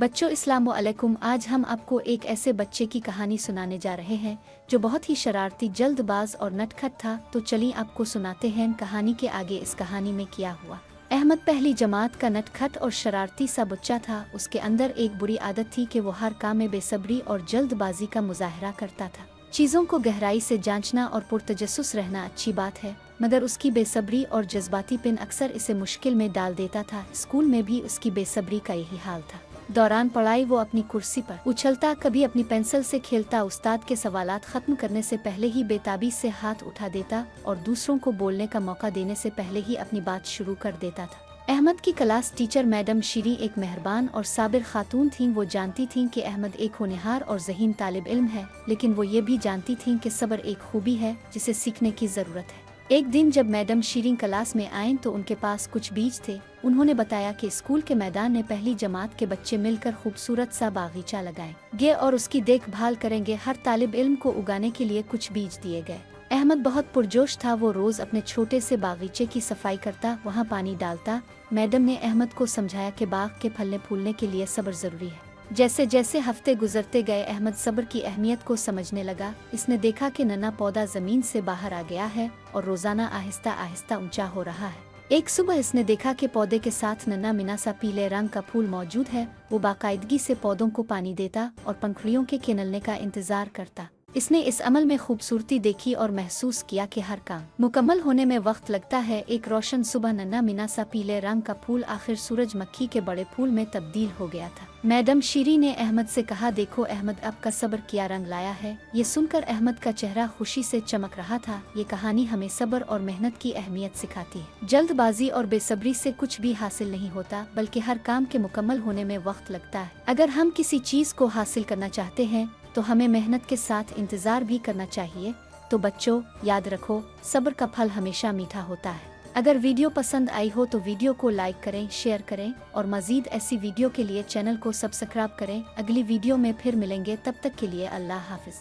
बच्चों अस्सलामु अलैकुम। आज हम आपको एक ऐसे बच्चे की कहानी सुनाने जा रहे हैं जो बहुत ही शरारती, जल्दबाज और नटखट था। तो चलिए आपको सुनाते हैं कहानी के आगे इस कहानी में क्या हुआ। अहमद पहली जमात का नटखट और शरारती सा बच्चा था। उसके अंदर एक बुरी आदत थी कि वो हर काम में बेसब्री और जल्दबाजी का मुजाहरा करता था। चीज़ों को गहराई से जांचना और पुरतजस्सुस रहना अच्छी बात है, मगर उसकी बेसब्री और जज्बातीपन अक्सर इसे मुश्किल में डाल देता था। स्कूल में भी उसकी बेसब्री का यही हाल था। दौरान पढ़ाई वो अपनी कुर्सी पर उछलता, कभी अपनी पेंसिल से खेलता, उस्ताद के सवालात खत्म करने से पहले ही बेताबी से हाथ उठा देता और दूसरों को बोलने का मौका देने से पहले ही अपनी बात शुरू कर देता था। अहमद की क्लास टीचर मैडम शीरी एक मेहरबान और साबिर खातून थीं। वो जानती थीं कि अहमद एक होनहार और ज़हीन तालिब इल्म है, लेकिन वो ये भी जानती थीं कि सब्र एक खूबी है जिसे सीखने की ज़रूरत है। एक दिन जब मैडम शीरीन क्लास में आईं तो उनके पास कुछ बीज थे। उन्होंने बताया कि स्कूल के मैदान में पहली जमात के बच्चे मिलकर खूबसूरत सा बागीचा लगाएंगे और उसकी देखभाल करेंगे। हर तालिब इल्म को उगाने के लिए कुछ बीज दिए गए। अहमद बहुत पुरजोश था। वो रोज अपने छोटे से बागीचे की सफाई करता, वहाँ पानी डालता। मैडम ने अहमद को समझाया कि बाग के फलने फूलने के लिए सब्र जरूरी है। जैसे जैसे हफ्ते गुजरते गए अहमद सब्र की अहमियत को समझने लगा। इसने देखा कि नन्हा पौधा जमीन से बाहर आ गया है और रोजाना आहिस्ता आहिस्ता ऊंचा हो रहा है। एक सुबह इसने देखा कि पौधे के साथ नन्हा मिना सा पीले रंग का फूल मौजूद है। वो बाकायदगी से पौधों को पानी देता और पंखुड़ियों के खिलने का इंतजार करता। इसने इस अमल में खूबसूरती देखी और महसूस किया कि हर काम मुकम्मल होने में वक्त लगता है। एक रोशन सुबह नन्हा मिना सा पीले रंग का फूल आखिर सूरजमुखी के बड़े फूल में तब्दील हो गया था। मैडम शीरी ने अहमद से कहा, देखो अहमद, अब का सब्र क्या रंग लाया है। ये सुनकर अहमद का चेहरा खुशी से चमक रहा था। ये कहानी हमें सब्र और मेहनत की अहमियत सिखाती है। जल्दबाजी और बेसब्री से कुछ भी हासिल नहीं होता, बल्कि हर काम के मुकम्मल होने में वक्त लगता है। अगर हम किसी चीज को हासिल करना चाहते हैं तो हमें मेहनत के साथ इंतजार भी करना चाहिए। तो बच्चों, याद रखो, सब्र का फल हमेशा मीठा होता है। अगर वीडियो पसंद आई हो तो वीडियो को लाइक करें, शेयर करें और मजीद ऐसी वीडियो के लिए चैनल को सब्सक्राइब करें। अगली वीडियो में फिर मिलेंगे, तब तक के लिए अल्लाह हाफिज।